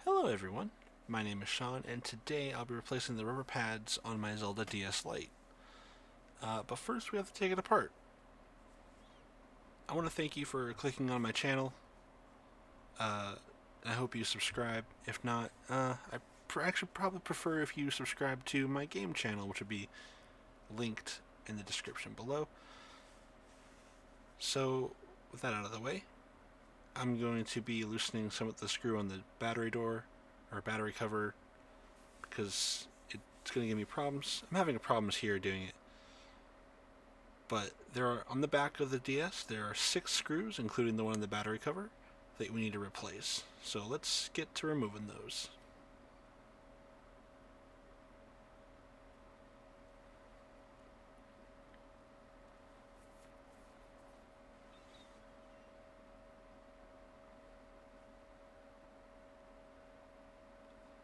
Hello everyone, my name is Sean, and today I'll be replacing the rubber pads on my Zelda DS Lite. But first we have to take it apart. I want to thank you for clicking on my channel. I hope you subscribe. If not, actually probably prefer if you subscribe to my game channel, which would be linked in the description below. So, with that out of the way, I'm going to be loosening some of the screw on the battery door, or battery cover, because it's going to give me problems. I'm having problems here doing it. But there are, on the back of the DS, there are 6 screws, including the one in the battery cover, that we need to replace. So let's get to removing those.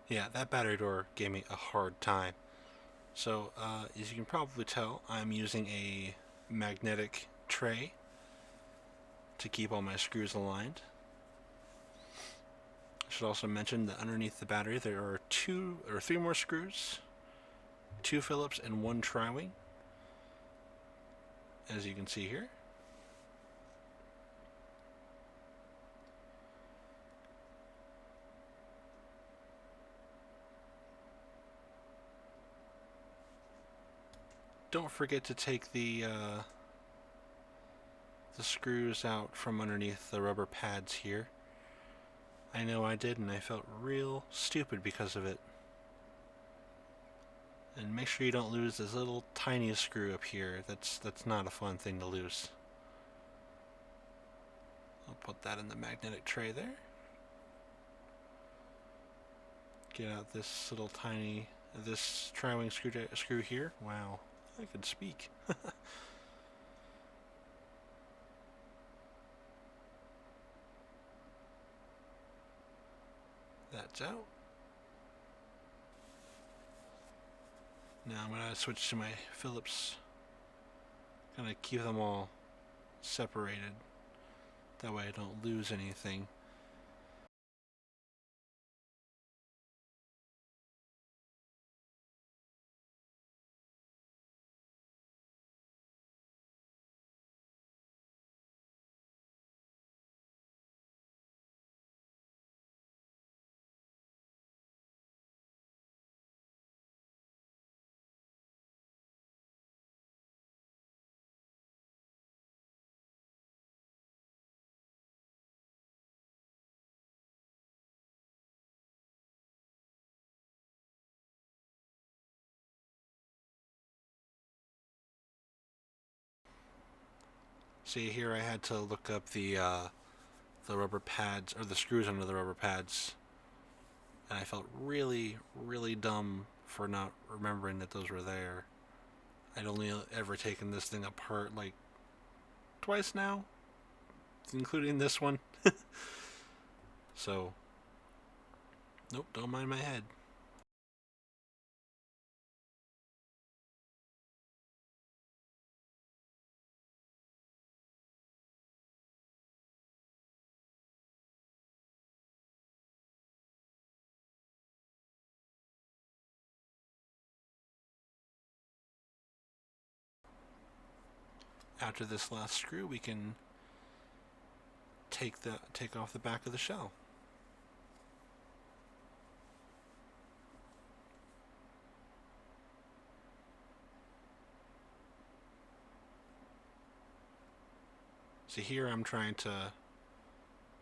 Yeah, that battery door gave me a hard time. So, as you can probably tell, I'm using a magnetic tray to keep all my screws aligned. I should also mention that underneath the battery there are 2 or 3 more screws, 2 Phillips and 1 tri-wing, as you can see here. Don't forget to take the screws out from underneath the rubber pads here. I know I did, and I felt real stupid because of it. And make sure you don't lose this little tiny screw up here. That's not a fun thing to lose. I'll put that in the magnetic tray there. Get out this little tiny, this tri-wing screw here. Wow, I could speak. That's out. Now I'm going to switch to my Phillips. Going to keep them all separated. That way I don't lose anything. See, here I had to look up the rubber pads, or the screws under the rubber pads, and I felt really, really dumb for not remembering that those were there. I'd only ever taken this thing apart like twice now, including this one. So, nope, don't mind my head. After this last screw, we can take off the back of the shell. See, here I'm trying to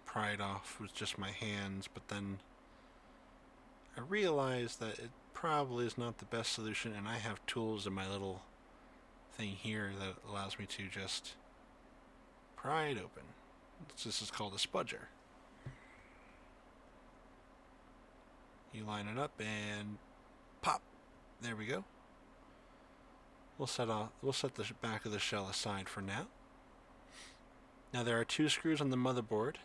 pry it off with just my hands, but then I realized that it probably is not the best solution, and I have tools in my little thing here that allows me to just pry it open. This is called a spudger. You line it up and pop. There we go. We'll set the back of the shell aside for now. Now there are 2 screws on the motherboard.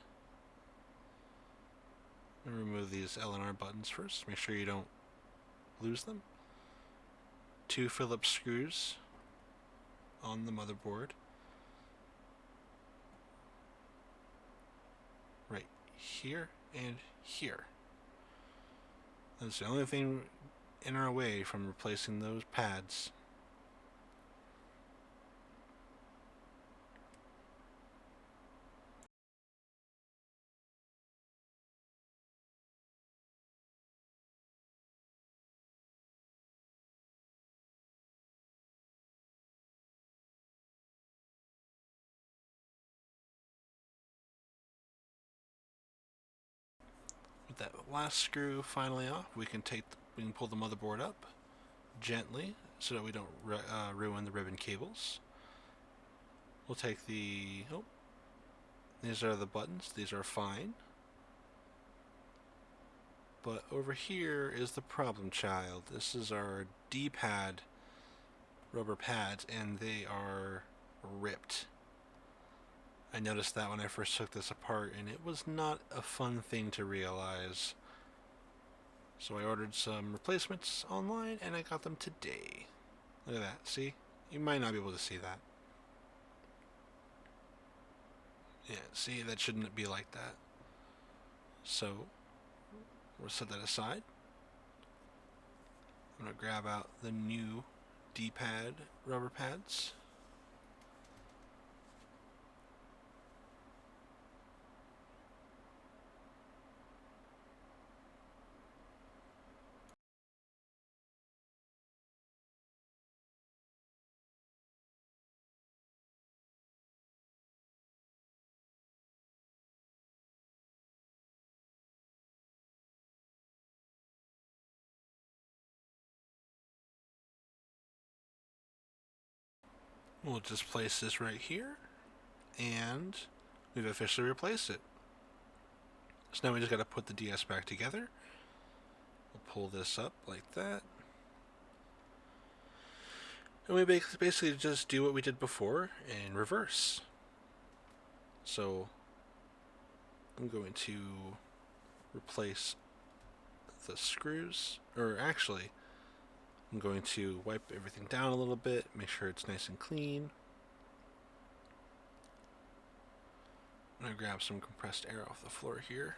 I'm going to remove these L and R buttons first. Make sure you don't lose them. 2 Phillips screws on the motherboard. Right here and here. That's the only thing in our way from replacing those pads. With that last screw finally off, we can pull the motherboard up gently so that we don't ruin the ribbon cables. We'll take the these are the buttons. These are fine. But over here is the problem child. This is our D-pad rubber pads, and they are ripped. I noticed that when I first took this apart, and it was not a fun thing to realize. So I ordered some replacements online, and I got them today. Look at that, see? You might not be able to see that. Yeah, see, that shouldn't be like that. So, we'll set that aside. I'm going to grab out the new D-pad rubber pads. We'll just place this right here, and we've officially replaced it. So now we just got to put the DS back together. We'll pull this up like that. And we basically just do what we did before in reverse. So I'm going to replace the screws, or actually I'm going to wipe everything down a little bit, make sure it's nice and clean. I'm going to grab some compressed air off the floor here.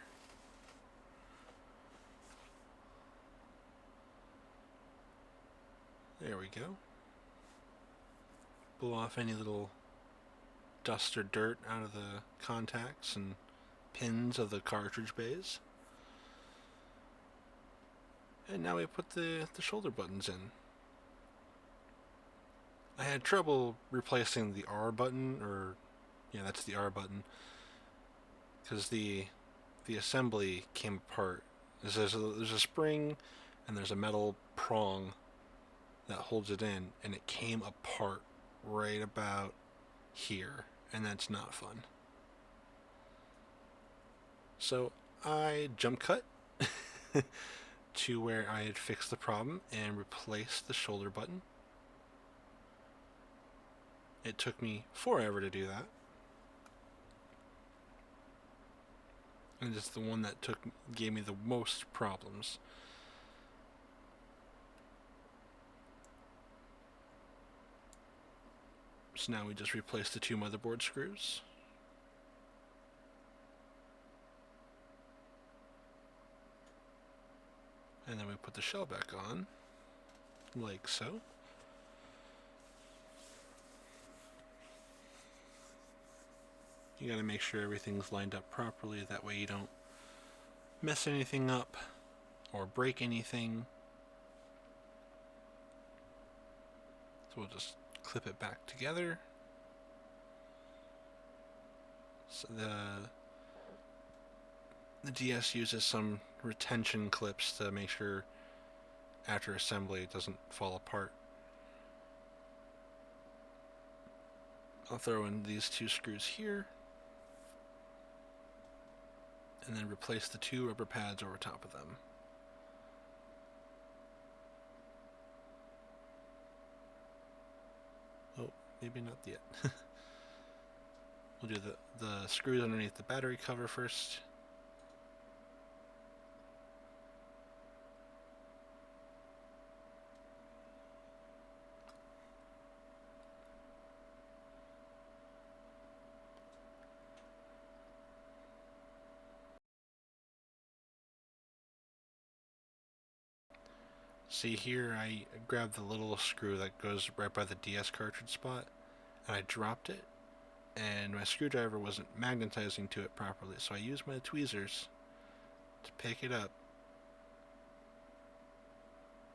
There we go. Blow off any little dust or dirt out of the contacts and pins of the cartridge bays. And now we put the shoulder buttons in. I had trouble replacing the R button, or yeah, that's the R button, because the assembly came apart. There's a spring and there's a metal prong that holds it in, and it came apart right about here, and that's not fun. So I jump cut to where I had fixed the problem and replaced the shoulder button. It took me forever to do that. And it's the one that gave me the most problems. So now we just replace the two motherboard screws. And then we put the shell back on, like so. You gotta make sure everything's lined up properly, that way you don't mess anything up or break anything. So we'll just clip it back together. So the DS uses some retention clips to make sure after assembly it doesn't fall apart. I'll throw in these two screws here and then replace the two rubber pads over top of them. Oh, maybe not yet. We'll do the screws underneath the battery cover first. See here, I grabbed the little screw that goes right by the DS cartridge spot, and I dropped it, and my screwdriver wasn't magnetizing to it properly, so I used my tweezers to pick it up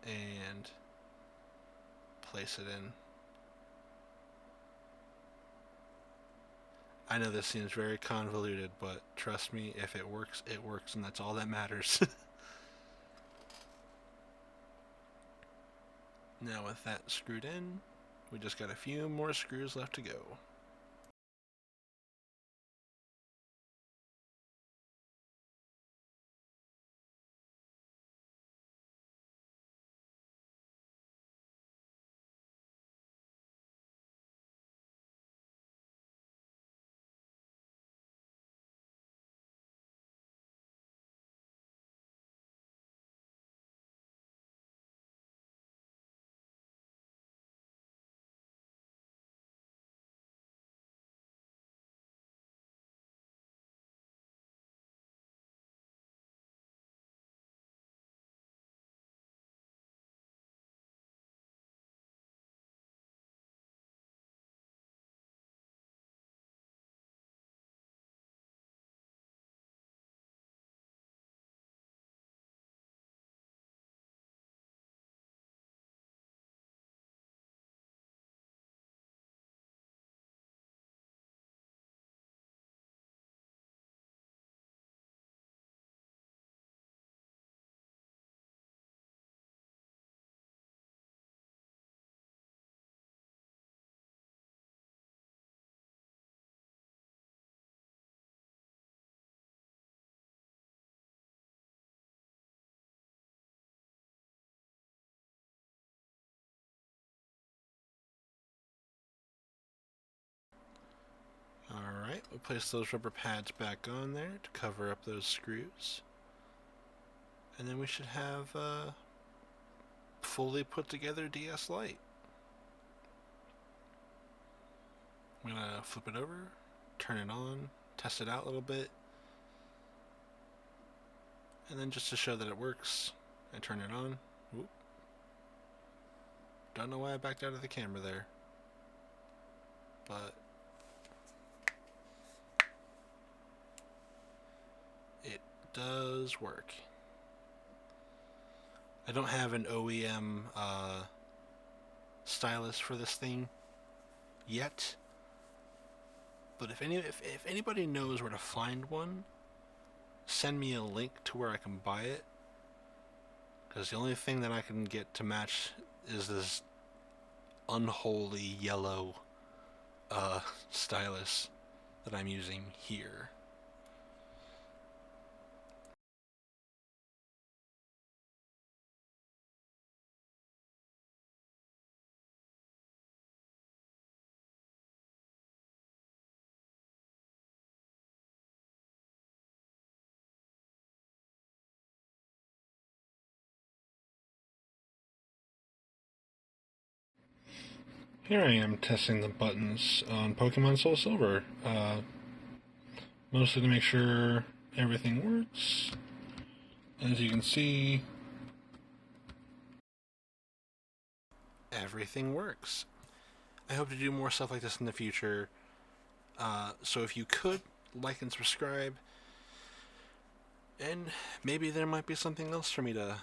and place it in. I know this seems very convoluted, but trust me, if it works, and that's all that matters. Now with that screwed in, we just got a few more screws left to go. Alright, we'll place those rubber pads back on there to cover up those screws. And then we should have a fully put together DS Lite. I'm gonna flip it over, turn it on, test it out a little bit, and then just to show that it works, I turn it on. Oop. Don't know why I backed out of the camera there, but it does work. I don't have an OEM stylus for this thing yet, but if anybody knows where to find one, send me a link to where I can buy it, because the only thing that I can get to match is this unholy yellow stylus that I'm using here. Here I am testing the buttons on Pokemon Soul Silver, mostly to make sure everything works. As you can see, everything works. I hope to do more stuff like this in the future, so if you could, like and subscribe, and maybe there might be something else for me to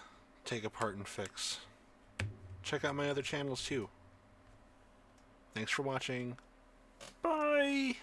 take apart and fix. Check out my other channels too. Thanks for watching. Bye!